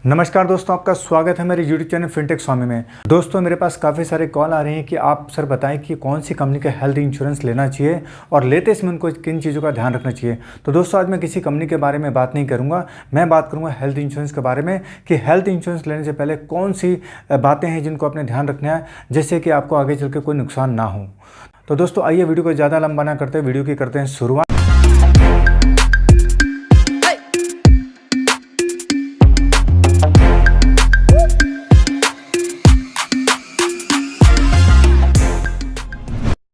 नमस्कार दोस्तों, आपका स्वागत है मेरे YouTube चैनल फिनटेक स्वामी में। दोस्तों, मेरे पास काफ़ी सारे कॉल आ रहे हैं कि आप सर बताएं कि कौन सी कंपनी का हेल्थ इंश्योरेंस लेना चाहिए और लेते इसमें उनको किन चीज़ों का ध्यान रखना चाहिए। तो दोस्तों, आज मैं किसी कंपनी के बारे में बात नहीं करूंगा, मैं बात करूंगा हेल्थ इंश्योरेंस के बारे में कि हेल्थ इंश्योरेंस लेने से पहले कौन सी बातें हैं जिनको अपने ध्यान रखना है, जिससे कि आपको आगे चल के कोई नुकसान ना हो। तो दोस्तों, आइए वीडियो को ज़्यादा लंबा ना करते, वीडियो की करते हैं शुरुआत।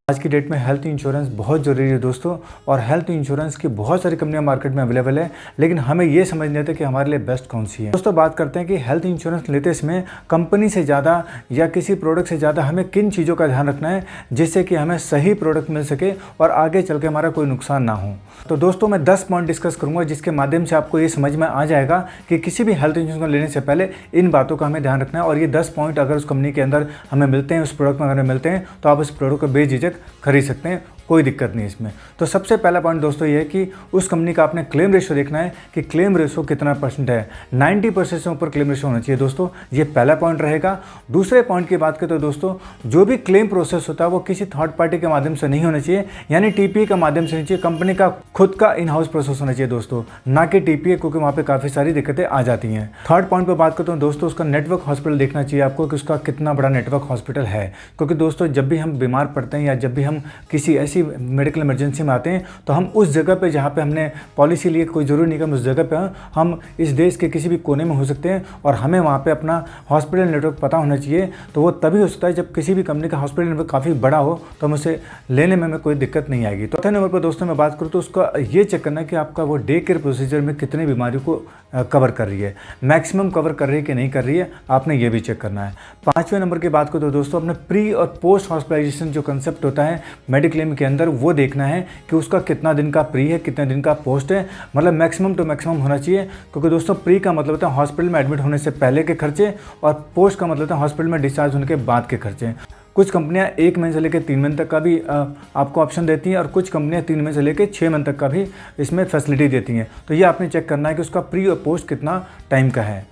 आज की डेट में हेल्थ इंश्योरेंस बहुत ज़रूरी है दोस्तों, और हेल्थ इंश्योरेंस की बहुत सारी कंपनियां मार्केट में अवेलेबल है, लेकिन हमें ये समझ नहीं आता कि हमारे लिए बेस्ट कौन सी है। दोस्तों, बात करते हैं कि हेल्थ इंश्योरेंस लेते इसमें कंपनी से ज़्यादा या किसी प्रोडक्ट से ज़्यादा हमें किन चीज़ों का ध्यान रखना है, जिससे कि हमें सही प्रोडक्ट मिल सके और आगे चल के हमारा कोई नुकसान ना हो। तो दोस्तों, मैं 10 पॉइंट डिस्कस करूँगा, जिसके माध्यम से आपको ये समझ में आ जाएगा कि किसी भी हेल्थ इंश्योरेंस को लेने से पहले इन बातों का हमें ध्यान रखना है। और ये 10 पॉइंट अगर उस कंपनी के अंदर हमें मिलते हैं, उस प्रोडक्ट में अगर मिलते हैं, तो आप उस प्रोडक्ट को बेझिझक खरीद सकते हैं, कोई दिक्कत नहीं इसमें। तो सबसे पहला पॉइंट दोस्तों ये है कि उस कंपनी का आपने क्लेम रेशो देखना है कि क्लेम रेशो कितना परसेंट है। 90% से ऊपर क्लेम रेशो होना चाहिए दोस्तों, ये पहला पॉइंट रहेगा। दूसरे पॉइंट की बात करें तो दोस्तों, जो भी क्लेम प्रोसेस होता है वो किसी थर्ड पार्टी के माध्यम से नहीं होना चाहिए, यानी टीपीए का माध्यम से नहीं चाहिए, कंपनी का खुद का इन हाउस प्रोसेस होना चाहिए दोस्तों, ना कि टीपीए, क्योंकि वहाँ पर काफ़ी सारी दिक्कतें आ जाती हैं। थर्ड पॉइंट पर बात करता हूँ दोस्तों, उसका नेटवर्क हॉस्पिटल देखना चाहिए आपको कि उसका कितना बड़ा नेटवर्क हॉस्पिटल है। क्योंकि दोस्तों, जब भी हम बीमार पड़ते हैं या जब भी हम किसी ऐसी मेडिकल इमरजेंसी में आते हैं, तो हम उस जगह पे जहाँ पे हमने पॉलिसी ली है, कोई ज़रूरी नहीं कि हम उस जगह पे हम इस देश के किसी भी कोने में हो सकते हैं, और हमें वहाँ पे अपना हॉस्पिटल नेटवर्क पता होना चाहिए। तो वो तभी हो सकता है जब किसी भी कंपनी का हॉस्पिटल नेटवर्क काफ़ी बड़ा हो, तो हम उसे लेने में हमें कोई दिक्कत नहीं आएगी। तो चौथे नंबर पर दोस्तों मैं बात करूँ तो उसका ये चेक करना है कि आपका वो डे केयर प्रोसीजर में कितनी बीमारियों को कवर कर रही है, मैक्सिमम कवर कर रही है कि नहीं कर रही है, आपने ये भी चेक करना है। पाँचवें नंबर की बात करो तो दोस्तों, अपने प्री और पोस्ट हॉस्पिटलाइजेशन जो कंसेप्ट होता है मेडिक्लेम के अंदर, वो देखना है कि उसका कितना दिन का प्री है, कितने दिन का पोस्ट है, मतलब मैक्सिमम टू मैक्सिमम होना चाहिए। क्योंकि दोस्तों, प्री का मतलब होता है हॉस्पिटल में एडमिट होने से पहले के खर्चे, और पोस्ट का मतलब होता है हॉस्पिटल में डिस्चार्ज होने के बाद के खर्चे। कुछ कंपनियां 1 महीने से लेकर 3 महीने तक का भी आपको ऑप्शन देती हैं, और कुछ कंपनियां 3 महीने से लेकर 6 महीने तक का भी इसमें फैसिलिटी देती हैं। तो ये आपने चेक करना है कि उसका प्री और पोस्ट कितना टाइम का है।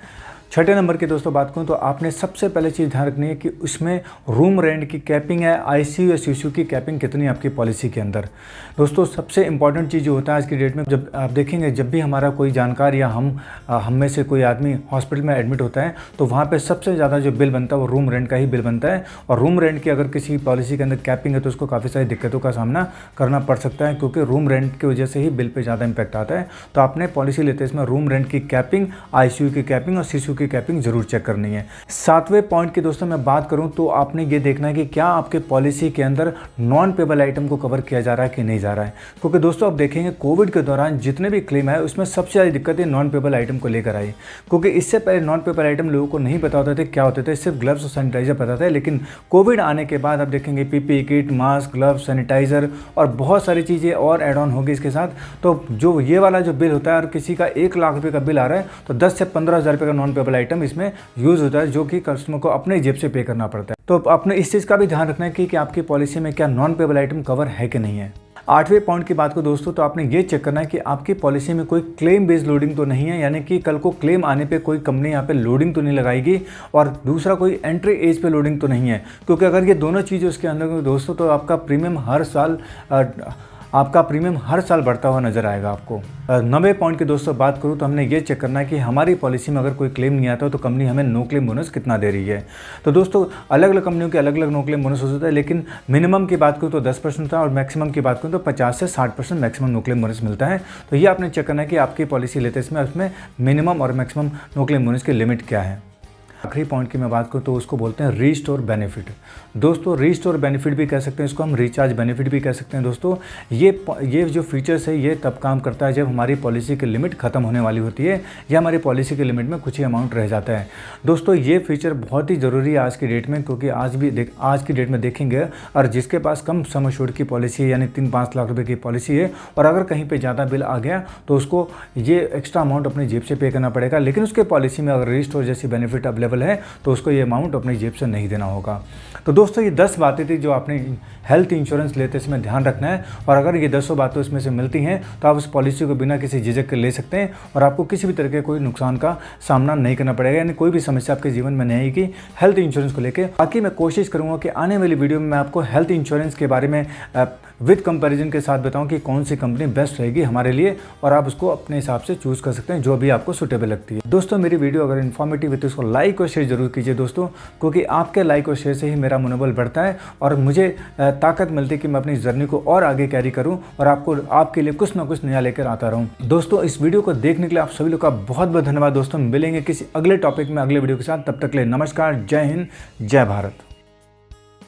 छठे नंबर की दोस्तों बात करूँ तो आपने सबसे पहले चीज़ ध्यान रखनी है कि उसमें रूम रेंट की कैपिंग है, आईसीयू या सीसीयू की कैपिंग कितनी है आपकी पॉलिसी के अंदर। दोस्तों, सबसे इंपॉर्टेंट चीज़ जो होता है आज की डेट में, जब आप देखेंगे जब भी हमारा कोई जानकार या हम में से कोई आदमी हॉस्पिटल में एडमिट होता है, तो वहाँ पर सबसे ज़्यादा जो बिल बनता है वो रूम रेंट का ही बिल बनता है। और रूम रेंट की अगर किसी पॉलिसी के अंदर कैपिंग है तो उसको काफ़ी सारी दिक्कतों का सामना करना पड़ सकता है, क्योंकि रूम रेंट की वजह से ही बिल पर ज़्यादा इंपैक्ट आता है। तो आपने पॉलिसी लेते इसमें रूम रेंट की कैपिंग, आईसीयू की कैपिंग और सीसीयू की कैपिंग जरूर चेक करनी है। सातवें पॉइंट की दोस्तों मैं बात करूं तो आपने ये देखना है कि क्या आपके पॉलिसी के अंदर नॉन पेबल आइटम को कवर किया जा रहा है कि नहीं जा रहा है। क्योंकि दोस्तों, आप देखेंगे कोविड के दौरान जितने भी क्लेम आए उसमें सबसे ज़्यादा दिक्कतें नॉन पेबल आइटम को लेकर आई, क्योंकि इससे पहले नॉन पेबल आइटम लोगों को नहीं पता होते थे क्या होते थे, सिर्फ ग्लव्स और सैनिटाइजर पता था। लेकिन कोविड आने के बाद आप देखेंगे PPE kit, mask, gloves, sanitizer और बहुत सारी चीज़ें और एड ऑन होगी इसके साथ। तो जो ये वाला जो बिल होता है, और किसी का 1 लाख रुपये का बिल आ रहा है, तो 10 से 15,000 रुपये का नॉन पेबल आइटम इसमें यूज़ होता है, जो कि कस्टमर को अपने जेब से पे करना पड़ता है। तो आपने इस चीज़ का भी ध्यान रखना है कि आपकी पॉलिसी में क्या नॉन पेबल आइटम कवर है कि नहीं है। आठवें पॉइंट की बात को दोस्तों, तो आपने ये चेक करना है कि आपकी पॉलिसी में कोई क्लेम बेस्ड लोडिंग तो नहीं है, यानी कि कल को क्लेम आने पे कोई कंपनी यहाँ पे लोडिंग तो नहीं लगाएगी, और दूसरा कोई एंट्री एज पे लोडिंग तो नहीं है। क्योंकि अगर ये दोनों चीज़ें उसके अंदर दोस्तों, तो आपका प्रीमियम हर साल बढ़ता हुआ नजर आएगा आपको। 90 पॉइंट की दोस्तों बात करूँ तो हमने ये चेक करना है कि हमारी पॉलिसी में अगर कोई क्लेम नहीं आता तो कंपनी हमें नो क्लेम बोनस कितना दे रही है। तो दोस्तों, अलग अलग कंपनियों के अलग अलग नो क्लेम बोनस हो सकता है, लेकिन मिनिमम की बात करूँ तो 10% था, और मैक्सिमम की बात करूँ तो 50 से 60% मैक्सिमम नो क्लेम बोनस मिलता है। तो ये आपने चेक करना है कि आपकी पॉलिसी लेते इसमें उसमें मिनिमम और मैक्सिमम नो क्लेम बोनस की लिमिट क्या है। आखिरी पॉइंट की मैं बात करूँ तो उसको बोलते हैं रीस्टोर बेनिफिट। दोस्तों, रीस्टोर बेनिफिट भी कह सकते हैं इसको, हम रिचार्ज बेनिफिट भी कह सकते हैं। दोस्तों, ये जो फीचर्स है ये तब काम करता है जब हमारी पॉलिसी की लिमिट खत्म होने वाली होती है, या हमारी पॉलिसी की लिमिट में कुछ ही अमाउंट रह जाता है। दोस्तों, ये फीचर बहुत ही ज़रूरी है आज की डेट में, क्योंकि आज की डेट में देखेंगे, और जिसके पास कम सम एश्योर्ड की पॉलिसी है, यानी 3-5 लाख रुपये की पॉलिसी है, और अगर कहीं पर ज़्यादा बिल आ गया तो उसको ये एक्स्ट्रा अमाउंट अपनी जेब से पे करना पड़ेगा। लेकिन उसके पॉलिसी में अगर रीस्टोर जैसी बेनिफिट अवेलेबल अवेलेबल है तो उसको ये अमाउंट अपनी जेब से नहीं देना होगा। तो दोस्तों ये 10 बातें थी जो आपने हेल्थ इंश्योरेंस लेते समय ध्यान रखना है, और अगर ये 10 बातें उसमें से मिलती हैं तो आप उस पॉलिसी को बिना किसी झिझक के ले सकते हैं और आपको किसी भी तरह के कोई नुकसान का सामना नहीं करना पड़ेगा, यानी कोई भी समस्या आपके जीवन में नहीं आएगी हेल्थ इंश्योरेंस को लेकर। बाकी मैं कोशिश करूँगा कि आने वाली वीडियो में मैं आपको हेल्थ इंश्योरेंस के बारे में विद कंपैरिजन के साथ बताऊं कि कौन सी कंपनी बेस्ट रहेगी हमारे लिए, और आप उसको अपने हिसाब से चूज कर सकते हैं जो भी आपको सुटेबल लगती है। दोस्तों मेरी वीडियो अगर इन्फॉर्मेटिव है तो उसको लाइक और शेयर जरूर कीजिए दोस्तों, क्योंकि आपके लाइक और शेयर से ही मेरा मनोबल बढ़ता है और मुझे ताकत मिलती है कि मैं अपनी जर्नी को और आगे कैरी करूँ और आपके लिए कुछ ना कुछ नया लेकर आता रहूँ। दोस्तों इस वीडियो को देखने के लिए आप सभी लोग का बहुत बहुत धन्यवाद दोस्तों। मिलेंगे किसी अगले टॉपिक में अगले वीडियो के साथ, तब तक के लिए नमस्कार, जय हिंद, जय भारत।